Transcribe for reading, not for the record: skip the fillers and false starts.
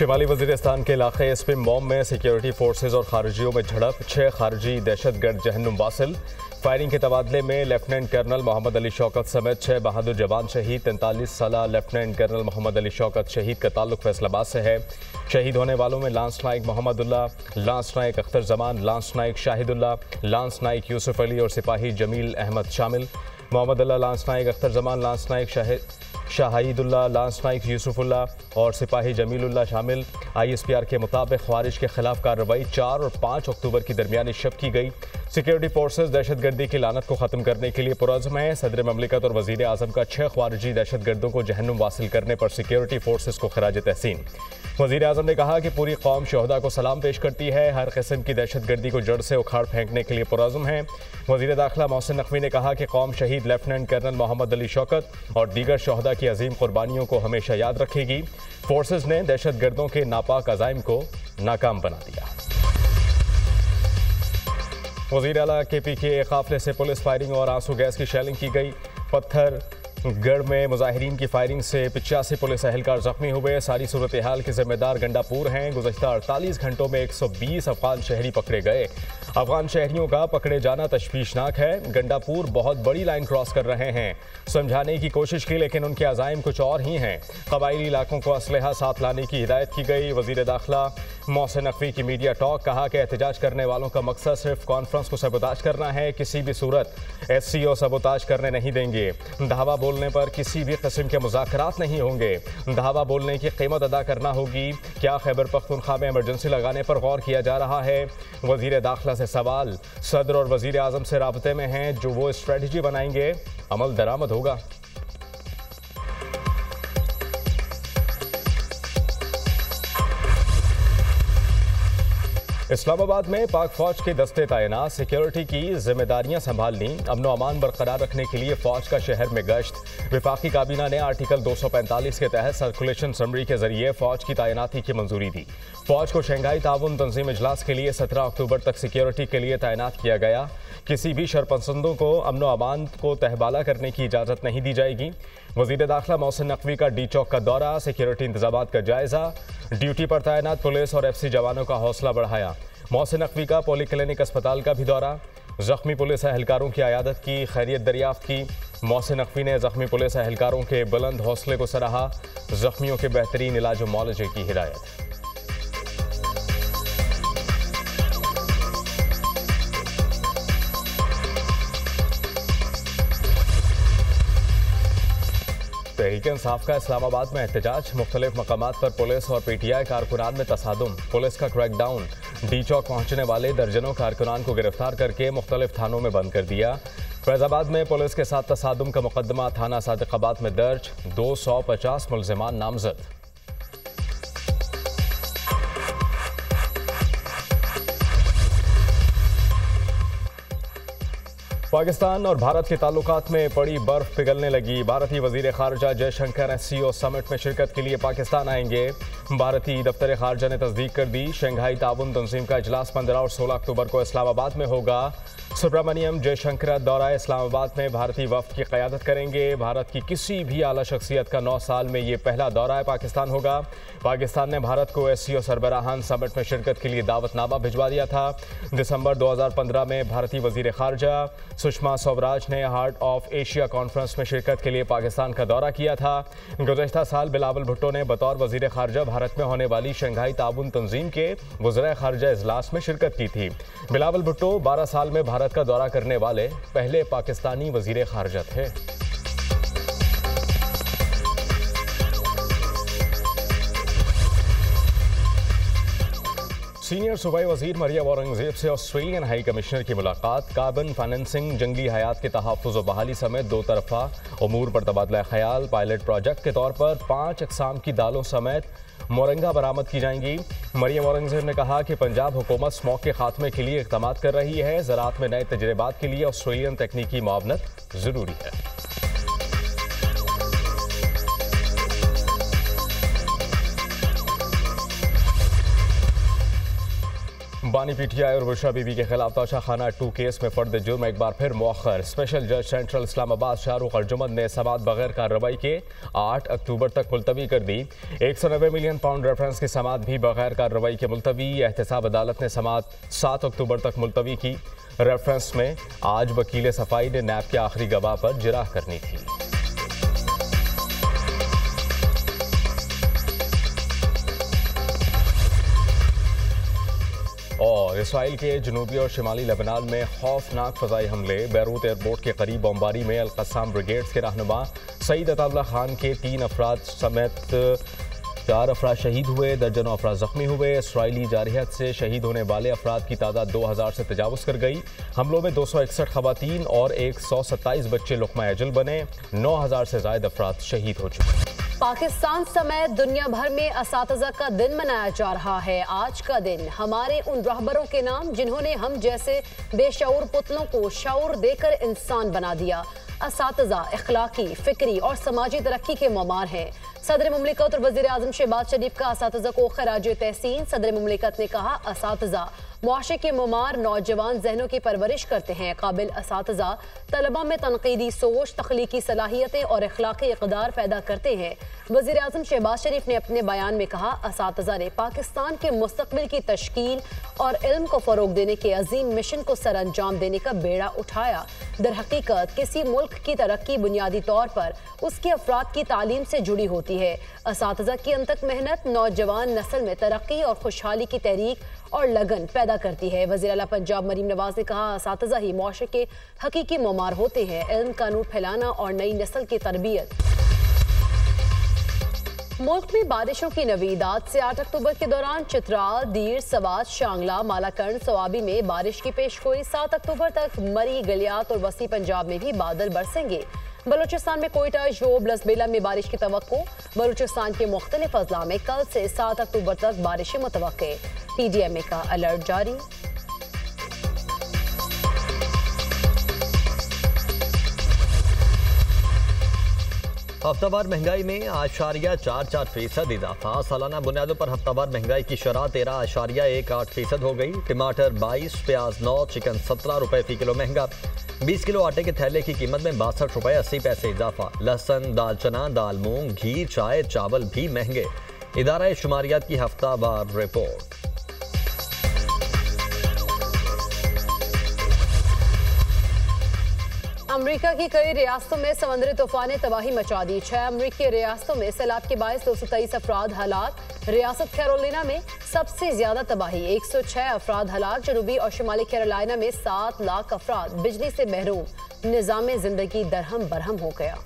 शिमाली वजीरिस्तान के इलाके स्पिम बॉम्ब में सिक्योरिटी फोर्सेज और खारजियों में झड़प, 6 खारजी दहशतगर्द जहन्नुम वासिल। फायरिंग के तबादले में लेफ्टिनेंट कर्नल मोहम्मद अली शौकत समेत 6 बहादुर जवान शहीद। 43 साला लेफ्टिनेंट कर्नल मोहम्मद अली शौकत शहीद का ताल्लुक फैसलाबाद से है। शहीद होने वालों में lance naik Mohammadullah, lance naik Akhtar Zaman, lance naik Shahidullah, lance naik Yusuf Ali और सिपाही जमील अहमद शामिल। Mohammad Allah, lance naik Akhtar Zaman, lance naik Shahidullah, lance naik Yusufullah और सिपाही जमीलुल्लाह शामिल। ISPR के मुताबिक ख्वारिज के खिलाफ कार्रवाई 4 और 5 अक्टूबर की दरमियानी शब की गई। सिक्योरिटी फोर्सेज दहशतगर्दी की लानत को ख़त्म करने के लिए पुरज़्म है। सदर ममलिकत और वज़ीर आज़म का 6 ख्वारिजी दहशतगर्दों को जहन्नुम वासिल करने पर सिक्योरिटी फोर्सेज को खराज तहसीन। वज़ीर आज़म ने कहा कि पूरी कौम शहदा को सलाम पेश करती है, हर किस्म की दहशतगर्दी को जड़ से उखाड़ फेंकने के लिए पुरज़्म है। वज़ीर दाखिला मोहसिन नकवी ने कहा कि कौम शहीद लेफ्टिनेंट कर्नल मोहम्मद अली शौकत और दीगर शहदा की अजीम कुर्बानियों को हमेशा याद रखेगी। फोर्सेज ने दहशतगर्दों के नापाक अज़ाइम को नाकाम बना दिया। वज़ीर आला KP के काफिले से पुलिस फायरिंग और आंसू गैस की शेलिंग की गई। पत्थरगढ़ में मुजाहिरीन की फायरिंग से 85 पुलिस एहलकार जख्मी हुए। सारी सूरत हाल के जिम्मेदार गंडापुर हैं। गुज़श्ता 48 घंटों में 120 अफगान शहरी पकड़े गए। अफगान शहरियों का पकड़े जाना तशवीशनाक है। गंडापुर बहुत बड़ी लाइन क्रॉस कर रहे हैं। समझाने की कोशिश की लेकिन उनके अज़ाइम कुछ और ही हैं। कबायली इलाकों को असलहा साथ लाने की हिदायत की गई। वज़ीर दाखिला मोहसिन नकवी की मीडिया टॉक, कहा कि एहतजाज करने वालों का मकसद सिर्फ कॉन्फ्रेंस को सबोताज करना है। किसी भी सूरत SCO सबोताज करने नहीं देंगे। धावा बोलने पर किसी भी किस्म के मुज़ाकरात नहीं होंगे। धावा बोलने की कीमत अदा करना होगी। क्या खैबर पख्तूनख्वा में इमरजेंसी लगाने पर गौर किया जा रहा है? वज़ीर दाखिला से सवाल। सदर और वज़ीर आज़म से राब्ते में हैं, जो वो स्ट्रेटजी बनाएंगे अमल दरामद होगा। इस्लामाबाद में पाक फौज के दस्ते तैनात, सिक्योरिटी की जिम्मेदारियां संभालनी। अमन व अमान बरकरार रखने के लिए फौज का शहर में गश्त। विफाकी काबीना ने आर्टिकल 245 के तहत सर्कुलेशन समरी के जरिए फौज की तैनाती की मंजूरी दी। फौज को शंघाई ताउन तंजीम इजलास के लिए 17 अक्टूबर तक सिक्योरिटी के लिए तैनात किया गया। किसी भी शरपसंदों को अमन व अमान को तहबाला करने की इजाज़त नहीं दी जाएगी। वज़ीर दाखिला मोहसिन नकवी का D चौक का दौरा, सिक्योरिटी इंतजामात का जायजा। ड्यूटी पर तैनात पुलिस और FC जवानों का हौसला बढ़ाया। मोहसिन नकवी का पॉली क्लिनिक अस्पताल का भी दौरा, जख्मी पुलिस एहलकारों की आयादत की, खैरियत दरियाफ्त की। मोहसिन नकवी ने जख्मी पुलिस एहलकारों के बुलंद हौसले को सराहा। जख्मियों के बेहतरीन इलाज व मुआलजे की हिदायत। तहरीक-ए-इंसाफ का इस्लामाबाद में एहतजाज, मुख्तलिफ मकामात पर पुलिस और PTI कारकुनान में तसादुम, पुलिस का क्रैकडाउन। D चौक पहुंचने वाले दर्जनों कारकुनान को गिरफ्तार करके मुख्तलिफ थानों में बंद कर दिया। फैजाबाद में पुलिस के साथ तसादुम का मुकदमा थाना सादिकाबाद में दर्ज, 250 मुल्जिमान नामजद। पाकिस्तान और भारत के ताल्लुकात में पड़ी बर्फ पिघलने लगी। भारतीय वजीर खारजा जयशंकर SCO समिट में शिरकत के लिए पाकिस्तान आएंगे। भारतीय दफ्तर खारजा ने तस्दीक कर दी। शंघाई ताउन तंजीम का इजलास 15 और 16 अक्टूबर को इस्लामाबाद में होगा। सुब्रमण्यम जयशंकर दौरा इस्लामाबाद में भारतीय वफ्द की क़यादत करेंगे। भारत की किसी भी आला शख्सियत का 9 साल में ये पहला दौरा पाकिस्तान होगा। पाकिस्तान ने भारत को SCO सरबराहान समिट में शिरकत के लिए दावतनामा भिजवा दिया था। दिसंबर 2015 में भारतीय वजीर खारजा सुषमा स्वराज ने हार्ट ऑफ एशिया कॉन्फ्रेंस में शिरकत के लिए पाकिस्तान का दौरा किया था। गुज़श्ता साल बिलावल भुट्टो ने बतौर वजीर खारजा भारत में होने वाली शंघाई ताउन तंजीम के वज़ीर खारजा इजलास में शिरकत की थी। बिलावल भुट्टो 12 साल में भारत का दौरा करने वाले पहले पाकिस्तानी वजीर खारजा थे। सीनियर सूबाई वजीर मरियम औरंगजेब से ऑस्ट्रेलियन हाई कमिश्नर की मुलाकात। कार्बन फाइनेंसिंग, जंगली हयात के तहफ़्फ़ुज़ व बहाली समेत 2 तरफ़ा उमूर पर तबादला ख्याल। पायलट प्रोजेक्ट के तौर पर 5 अक़साम की दालों समेत मोरंगा बरामद की जाएंगी। मरियम औरंगजेब ने कहा कि पंजाब हुकूमत स्मॉग के खात्मे के लिए इक़दामात कर रही है। ज़राअत में नए तजर्बात के लिए ऑस्ट्रेलियन तकनीकी मुआवनत ज़रूरी है। बानी पीटीआई और बुशरा बीबी के खिलाफ तोशाखाना 2 केस में फर्द जुर्म एक बार फिर मुअख्खर। स्पेशल जज सेंट्रल इस्लामाबाद शाहरुख अर्जुमंद ने समात बगैर कार्रवाई के 8 अक्टूबर तक मुलतवी कर दी। 190 मिलियन पाउंड रेफरेंस की समात भी बगैर कार्रवाई के मुलतवी। एहतसाब अदालत ने समात 7 अक्टूबर तक मुलतवी की। रेफरेंस में आज वकील सफाई ने नैब के आखिरी गवाह पर जिराह करनी थी। और इसराइल के जनूबी और शिमाली लेबनान में खौफनाक फ़ज़ाई हमले। बैरूत एयरपोर्ट के करीब बमबारी में अल-क़स्साम ब्रिगेड्स के रहनुमा सईद अताउल्लाह खान के 3 अफराद समेत 4 अफराद शहीद हुए, दर्जनों अफराद जख्मी हुए। इसराइली जारहियत से शहीद होने वाले अफराद की तादाद 2000 से तजावुज़ कर गई। हमलों में 261 ख़वातीन और 127 बच्चे लुक़मा अजल बने। 9000 से ज़ायद अफराद शहीद हो चुके। पाकिस्तान समेत दुनिया भर में असातिज़ा का दिन मनाया जा रहा है। आज का दिन हमारे उन रहबरों के नाम जिन्होंने हम जैसे बेशऊर पुतलों को शऊर देकर इंसान बना दिया। असातिज़ा इखलाकी, फिक्री और समाजी तरक्की के ममार हैं। सदर मुमलिकत और वज़ीर आज़म शहबाज शरीफ का असातिज़ा को खराज तहसीन। सदर मुमलिकत ने कहा, असातिज़ा मुआशरे के ममार नौजवान जहनों की परवरिश करते हैं। काबिल असातिज़ा तलबा में तनकीदी सोच, तख्लीकी सलाहियतें और इखलाकी इक़दार पैदा करते हैं। वज़ीर आज़म शहबाज शरीफ ने अपने बयान में कहा, असातिज़ा ने पाकिस्तान के मुस्तक़बिल की तश्कील और इल्म को फ़रोग़ देने के अजीम मिशन को सर अंजाम देने का बेड़ा उठाया। दर हकीकत किसी मुल्क की तरक्की बुनियादी तौर पर उसके अफराद की तालीम से जुड़ी होती है। असातिज़ा की अनथक मेहनत नौजवान नस्ल में तरक्की और खुशहाली की तहरीक और लगन पैदा करती है। वज़ीर आला पंजाब मरीम नवाज ने कहा, असातिज़ा ही मुआशरे के हकीकी ममार होते हैं। इल्म का नूर फैलाना और नई नस्ल की तरबियत। मुल्क में बारिशों की नवीद। आज से 8 अक्टूबर के दौरान चित्राल, दीर, सवात, शांगला, मालाकंड, सवाबी में बारिश की पेशगोई। 7 अक्टूबर तक मरी, गलियात और वसी पंजाब में भी बादल बरसेंगे। बलूचिस्तान में कोयटा, जोब, लसबेला में बारिश की तवक्को। बलूचिस्तान के मुख्तलिफ अजला में कल से 7 अक्टूबर तक बारिशें मुतवक्के। PDMA का अलर्ट जारी। हफ्तावार महंगाई में 8.44% इजाफा। सालाना बुनियादों पर हफ्तावार महंगाई की शरह 13.18% हो गई। टमाटर 22, प्याज 9, चिकन 17 रुपए फी किलो महंगा। 20 किलो आटे के थैले की कीमत में 62 रुपए 80 पैसे इजाफा। लहसुन, दाल चना, दाल मूंग, घी, चाय, चावल भी महंगे। इदारा शुमारियात की हफ्तावार रिपोर्ट। अमेरिका की कई रियासतों में समुद्री तूफान ने तबाही मचा दी। 6 अमेरिकी रियासतों में सैलाब के बायस 223 अफराद हलाक। रियासत कैरोलिना में सबसे ज्यादा तबाही, 106 अफराद हलाक। जनूबी और शुमाली कैरोलिना में 7 लाख अफराद बिजली से महरूम। निज़ाम जिंदगी दरहम बरहम हो गया।